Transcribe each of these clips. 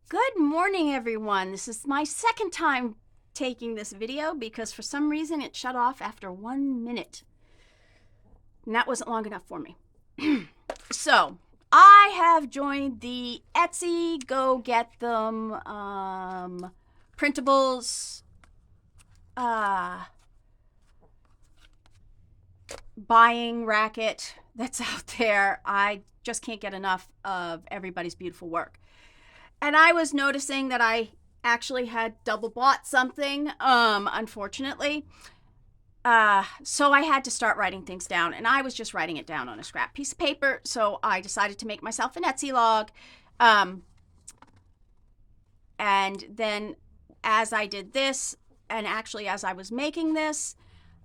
Good morning, everyone. This is my second time taking this video because for some reason it shut off after 1 minute. And that wasn't long enough for me. So, I have joined the Etsy Go Get Them printables buying racket that's out there. I just can't get enough of everybody's beautiful work. And I was noticing that I actually had double bought something, unfortunately. So I had to start writing things down, and I was just writing it down on a scrap piece of paper. So I decided to make myself an Etsy log. And then as I did this, and actually as I was making this,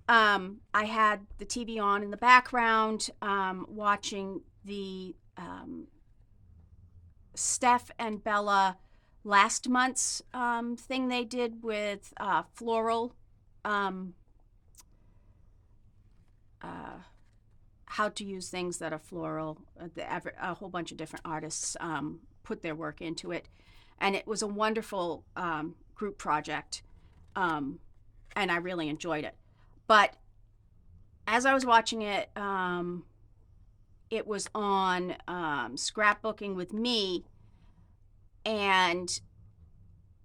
I had the TV on in the background, watching the Steph and Bella last month's thing they did with floral, how to use things that are floral. A whole bunch of different artists put their work into it, and it was a wonderful group project, and I really enjoyed it. But as I was watching it, it was on Scrapbooking with me, and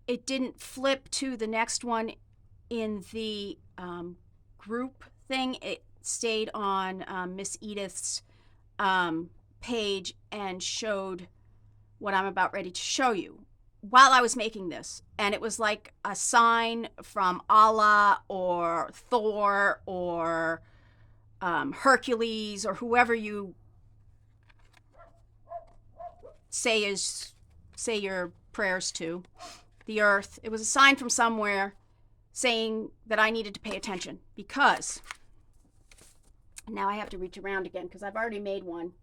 it didn't flip to the next one in the group thing. It stayed on Ms Edith's page and showed what I'm about ready to show you while I was making this. And it was like a sign from Allah or Thor or Hercules or whoever you say your prayers to, the earth. It was a sign from somewhere saying that I needed to pay attention, because now I have to reach around again because I've already made one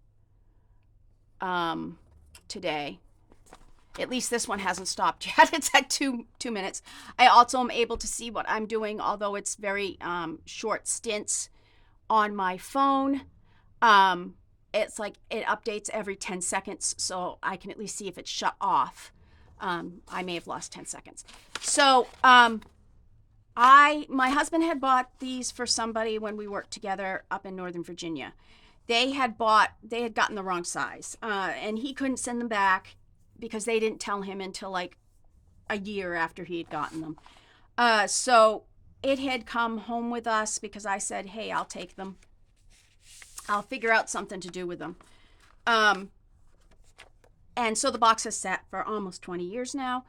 today. At least this one hasn't stopped yet. It's at two minutes. I also am able to see what I'm doing, although it's very short stints on my phone. It's like it updates every 10 seconds, so I can at least see if it's shut off. I may have lost 10 seconds. So my husband had bought these for somebody when we worked together up in Northern Virginia. They had gotten the wrong size, and he couldn't send them back because they didn't tell him until like a year after he had gotten them. So it had come home with us because I said, hey, I'll take them. I'll figure out something to do with them. And so the box has sat for almost 20 years now.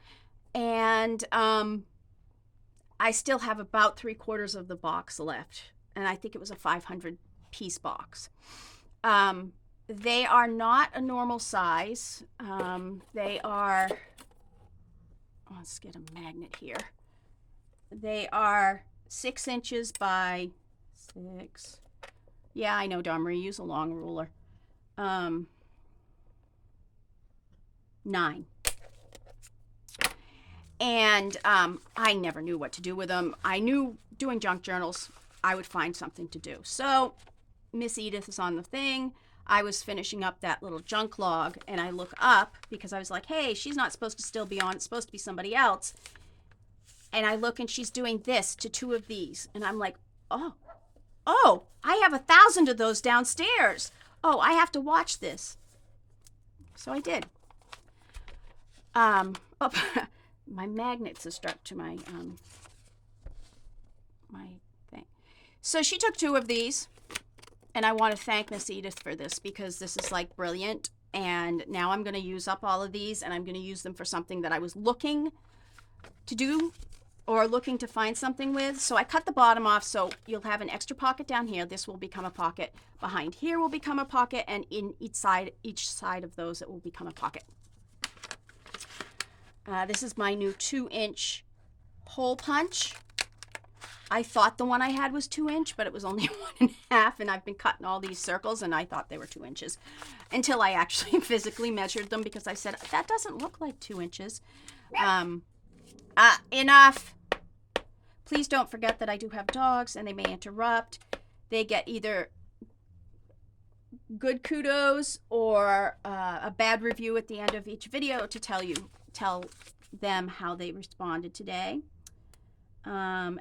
And I still have about 3/4 of the box left. And I think it was a 500 piece box. They are not a normal size. They are, let's get a magnet here. They are 6 inches by 6. Yeah, I know, Dharma, use a long ruler. 9. And I never knew what to do with them. I knew doing junk journals, I would find something to do. So Ms Edith is on the thing. I was finishing up that little junk log, and I look up because I was like, hey, she's not supposed to still be on. It's supposed to be somebody else. And I look, and she's doing this to 2 of these. And I'm like, oh, I have 1,000 of those downstairs. Oh, I have to watch this. So I did. My magnets are stuck to my my thing. So she took 2 of these, and I want to thank Miss Edith for this because this is like brilliant. And now I'm going to use up all of these, and I'm going to use them for something that I was looking to do or looking to find something with. So I cut the bottom off, so you'll have an extra pocket down here. This will become a pocket. Behind here will become a pocket, and in each side of those, it will become a pocket. This is my new 2-inch hole punch. I thought the one I had was 2-inch, but it was only 1.5, and I've been cutting all these circles, and I thought they were 2 inches until I actually physically measured them because I said, that doesn't look like 2 inches. Enough. Please don't forget that I do have dogs, and they may interrupt. They get either good kudos or a bad review at the end of each video to tell them how they responded today to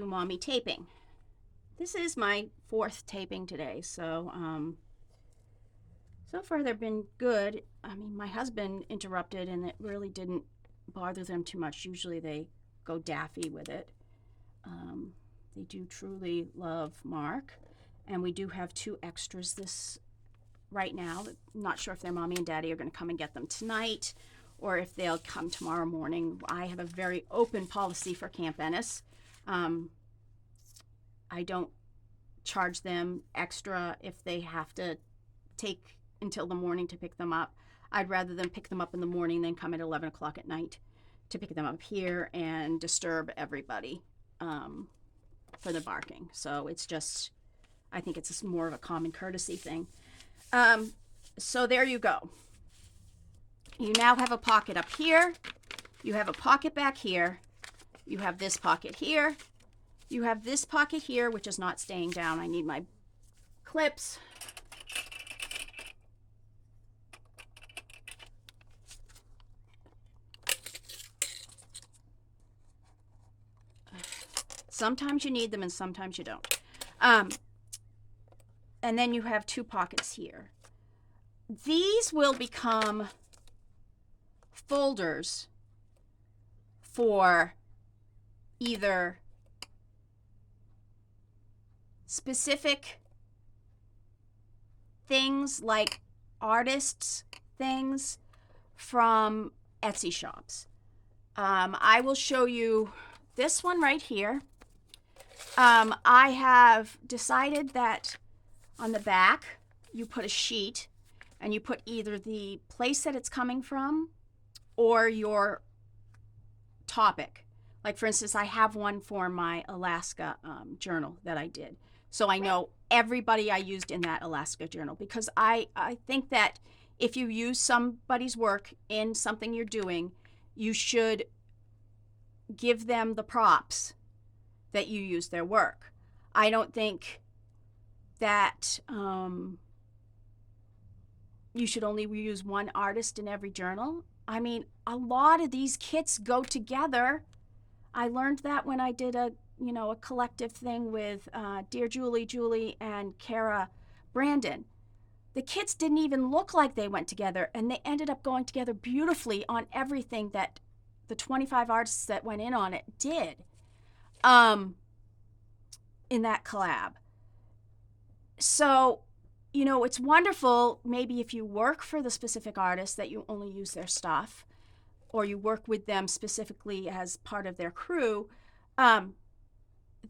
Mommy Taping. This is my 4th taping today, so so far they've been good. I mean, my husband interrupted and it really didn't bother them too much. Usually they go daffy with it. They do truly love Mark, and we do have 2 extras this right now. I'm not sure if their mommy and daddy are going to come and get them tonight or if they'll come tomorrow morning. I have a very open policy for Camp Ennis. I don't charge them extra if they have to take until the morning to pick them up. I'd rather them pick them up in the morning than come at 11 o'clock at night to pick them up here and disturb everybody for the barking. So it's just, I think it's more of a common courtesy thing. So there you go. You now have a pocket up here. You have a pocket back here. You have this pocket here. You have this pocket here, which is not staying down. I need my clips. Sometimes you need them and sometimes you don't. And then you have 2 pockets here. These will become folders for either specific things like artists' things from Etsy shops. I will show you this one right here. I have decided that on the back you put a sheet and you put either the place that it's coming from or your topic. Like for instance, I have one for my Alaska journal that I did. So I know everybody I used in that Alaska journal, because I think that if you use somebody's work in something you're doing, you should give them the props that you use their work. I don't think that you should only use one artist in every journal. I mean, a lot of these kits go together. I learned that when I did a collective thing with Dear Julie, and Kara Brandon. The kits didn't even look like they went together, and they ended up going together beautifully on everything that the 25 artists that went in on it did in that collab. So, it's wonderful maybe if you work for the specific artist that you only use their stuff, or you work with them specifically as part of their crew,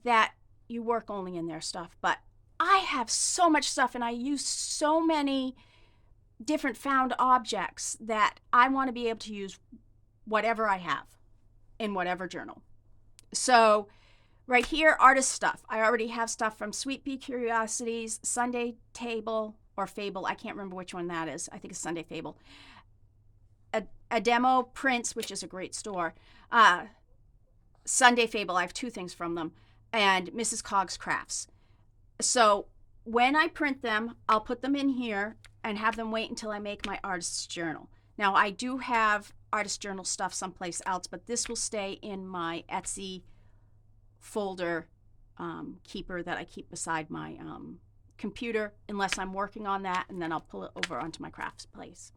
that you work only in their stuff. But I have so much stuff and I use so many different found objects that I want to be able to use whatever I have in whatever journal. So right here, artist stuff. I already have stuff from Sweet Pea Curiosities, Sunday Table, or Fable. I can't remember which one that is. I think it's Sunday Fable. A Demo Prints, which is a great store. Sunday Fable, I have 2 things from them. And Mrs. Cog's Crafts. So when I print them, I'll put them in here and have them wait until I make my artist's journal. Now, I do have artist journal stuff someplace else, but this will stay in my Etsy folder keeper that I keep beside my computer unless I'm working on that, and then I'll pull it over onto my crafts place.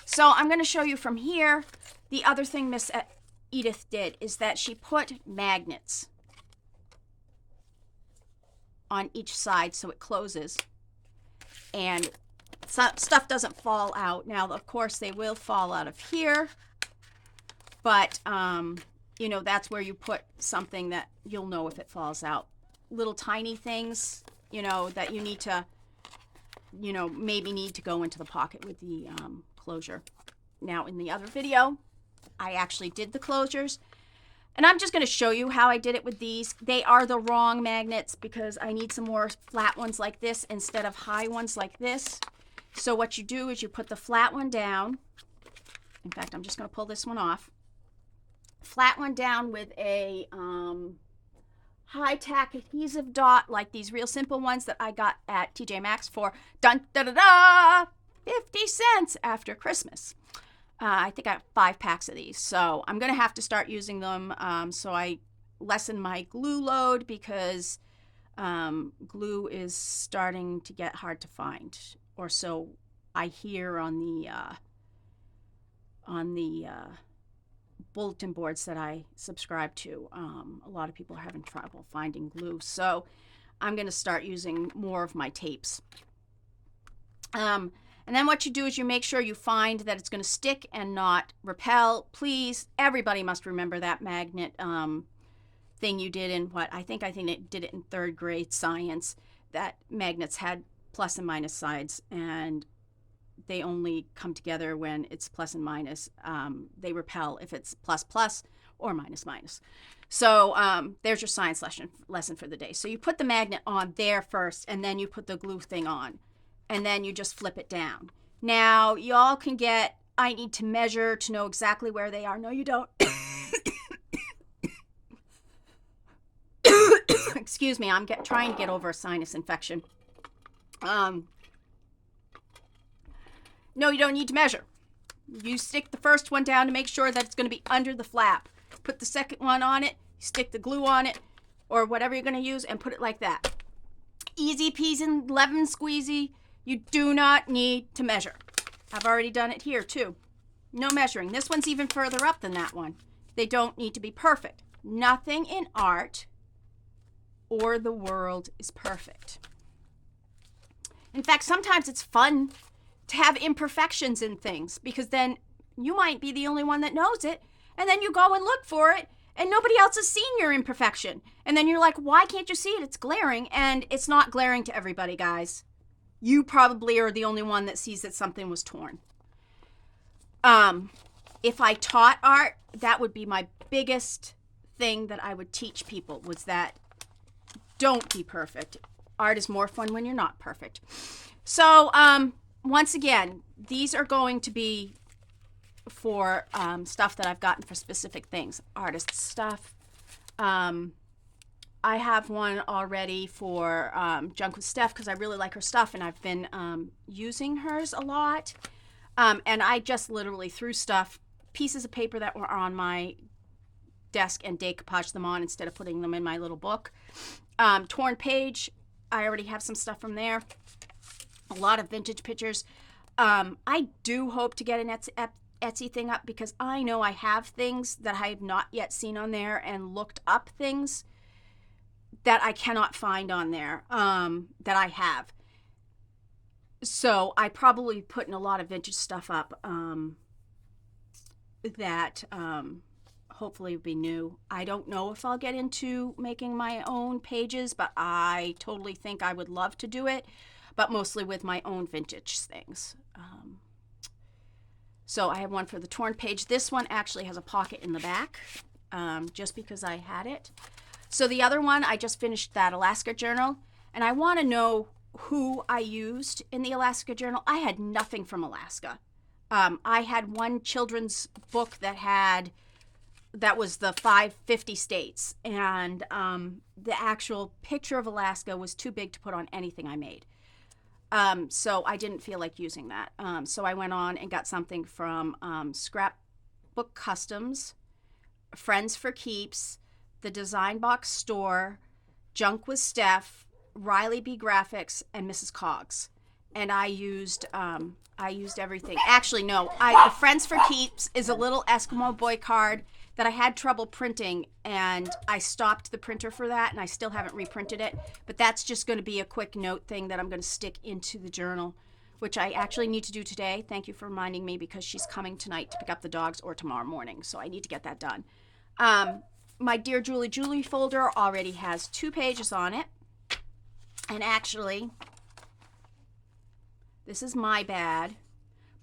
So I'm going to show you from here. The other thing Ms. Edith did is that she put magnets on each side so it closes and stuff doesn't fall out. Now, of course, they will fall out of here, but that's where you put something that you'll know if it falls out. Little tiny things, that you need to, maybe need to go into the pocket with the closure. Now, in the other video, I actually did the closures, and I'm just going to show you how I did it with these. They are the wrong magnets because I need some more flat ones like this instead of high ones like this. So what you do is you put the flat one down. In fact, I'm just going to pull this one off. Flat one down with a high-tack adhesive dot, like these real simple ones that I got at TJ Maxx for dun da da da 50 cents after Christmas. I think I have 5 packs of these, so I'm gonna have to start using them so I lessen my glue load, because glue is starting to get hard to find, or so I hear on the bulletin boards that I subscribe to. A lot of people are having trouble finding glue, so I'm going to start using more of my tapes. And then what you do is you make sure you find that it's going to stick and not repel. Please, everybody must remember that magnet thing you did in I think it did it in 3rd grade science, that magnets had plus and minus sides, and they only come together when it's plus and minus. They repel if it's plus plus or minus minus. So there's your science lesson for the day. So you put the magnet on there first, and then you put the glue thing on, and then you just flip it down. Now, y'all can get, I need to measure to know exactly where they are. No, you don't. Excuse me, I'm trying to get over a sinus infection. No, you don't need to measure. You stick the first one down to make sure that it's going to be under the flap. Put the second one on it, stick the glue on it, or whatever you're going to use, and put it like that. Easy peasy, lemon squeezy. You do not need to measure. I've already done it here too. No measuring. This one's even further up than that one. They don't need to be perfect. Nothing in art or the world is perfect. In fact, sometimes it's fun to have imperfections in things, because then you might be the only one that knows it, and then you go and look for it, and nobody else has seen your imperfection. And then you're like, why can't you see it? It's glaring. And it's not glaring to everybody, guys. You probably are the only one that sees that something was torn. If I taught art, that would be my biggest thing that I would teach people, was that don't be perfect. Art is more fun when you're not perfect. So, once again, these are going to be for stuff that I've gotten for specific things. Artist stuff. I have one already for Junk with Steph, because I really like her stuff, and I've been using hers a lot. And I just literally threw pieces of paper that were on my desk and decoupaged them on instead of putting them in my little book. Torn page, I already have some stuff from there. A lot of vintage pictures. I do hope to get an Etsy thing up, because I know I have things that I have not yet seen on there, and looked up things that I cannot find on there that I have. So I probably putting a lot of vintage stuff up that hopefully will be new. I don't know if I'll get into making my own pages, but I totally think I would love to do it, but mostly with my own vintage things. So I have one for the torn page. This one actually has a pocket in the back, just because I had it. So the other one, I just finished that Alaska journal, and I want to know who I used in the Alaska journal. I had nothing from Alaska. I had one children's book that was the 550 states, and the actual picture of Alaska was too big to put on anything I made. So I didn't feel like using that. So I went on and got something from Scrapbook Customs, Friends for Keeps, the Design Box Store, Junk with Steph, Riley B. Graphics, and Mrs. Coggs. And I used everything. Actually, no. The Friends for Keeps is a little Eskimo boy card that I had trouble printing, and I stopped the printer for that, and I still haven't reprinted it. But that's just going to be a quick note thing that I'm going to stick into the journal, which I actually need to do today. Thank you for reminding me, because she's coming tonight to pick up the dogs, or tomorrow morning, so I need to get that done. My Dear Julie folder already has 2 pages on it. And actually, this is my bad,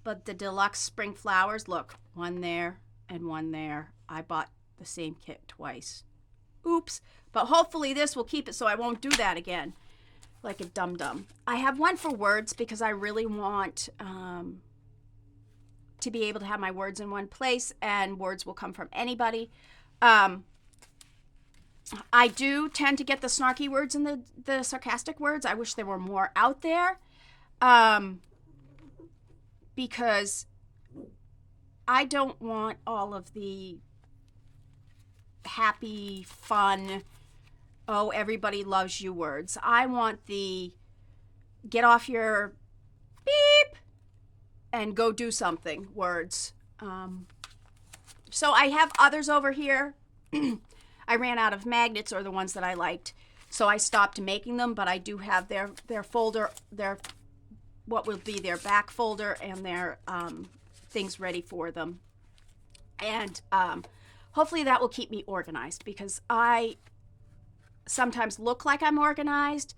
but the deluxe spring flowers, look, one there and one there. I bought the same kit twice. Oops. But hopefully this will keep it so I won't do that again like a dum-dum. I have one for words, because I really want to be able to have my words in one place, and words will come from anybody. I do tend to get the snarky words and the sarcastic words. I wish there were more out there, because I don't want all of the happy, fun, oh, everybody loves you words. I want the get off your beep and go do something words. So I have others over here. I ran out of magnets, or the ones that I liked, so I stopped making them, but I do have their folder, their what will be their back folder, and their things ready for them. And hopefully that will keep me organized, because I sometimes look like I'm organized,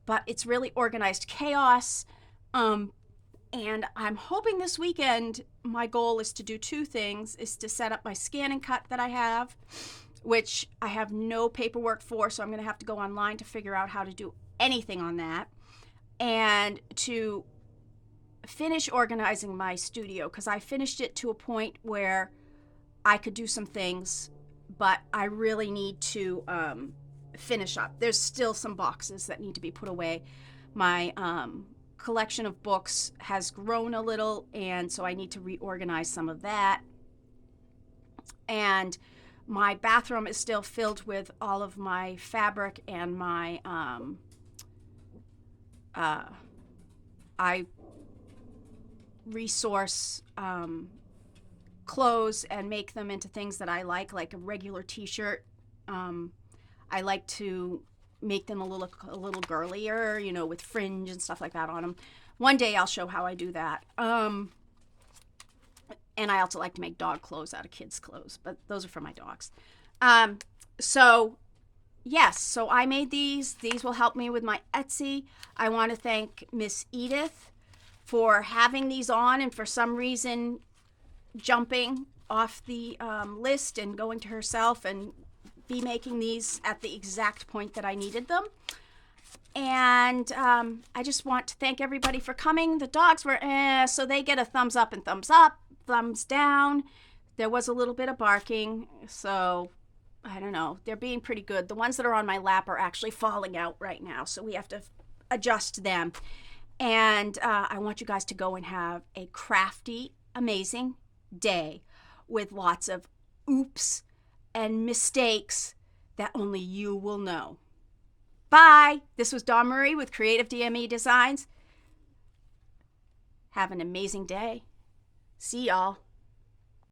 but it's really organized chaos. And I'm hoping this weekend, my goal is to do two things, is to set up my scan and cut that I have, which I have no paperwork for, so I'm going to have to go online to figure out how to do anything on that, and to finish organizing my studio, because I finished it to a point where I could do some things, but I really need to finish up. There's still some boxes that need to be put away. My collection of books has grown a little, and so I need to reorganize some of that. And my bathroom is still filled with all of my fabric and my I resource clothes and make them into things that I like a regular t-shirt. I like to make them a little girlier, you know, with fringe and stuff like that on them. One day I'll show how I do that. And I also like to make dog clothes out of kids' clothes, but those are for my dogs. So yes, so I made these. These will help me with my Etsy. I want to thank Ms Edith for having these on, and for some reason jumping off the list and going to herself and be making these at the exact point that I needed them. And I just want to thank everybody for coming. The dogs were so they get a thumbs up and thumbs up, thumbs down. There was a little bit of barking, so I don't know. They're being pretty good. The ones that are on my lap are actually falling out right now, so we have to adjust them. And I want you guys to go and have a crafty, amazing day with lots of oops and mistakes that only you will know. Bye. This was Dawn Marie with Creative DME Designs. Have an amazing day. See y'all.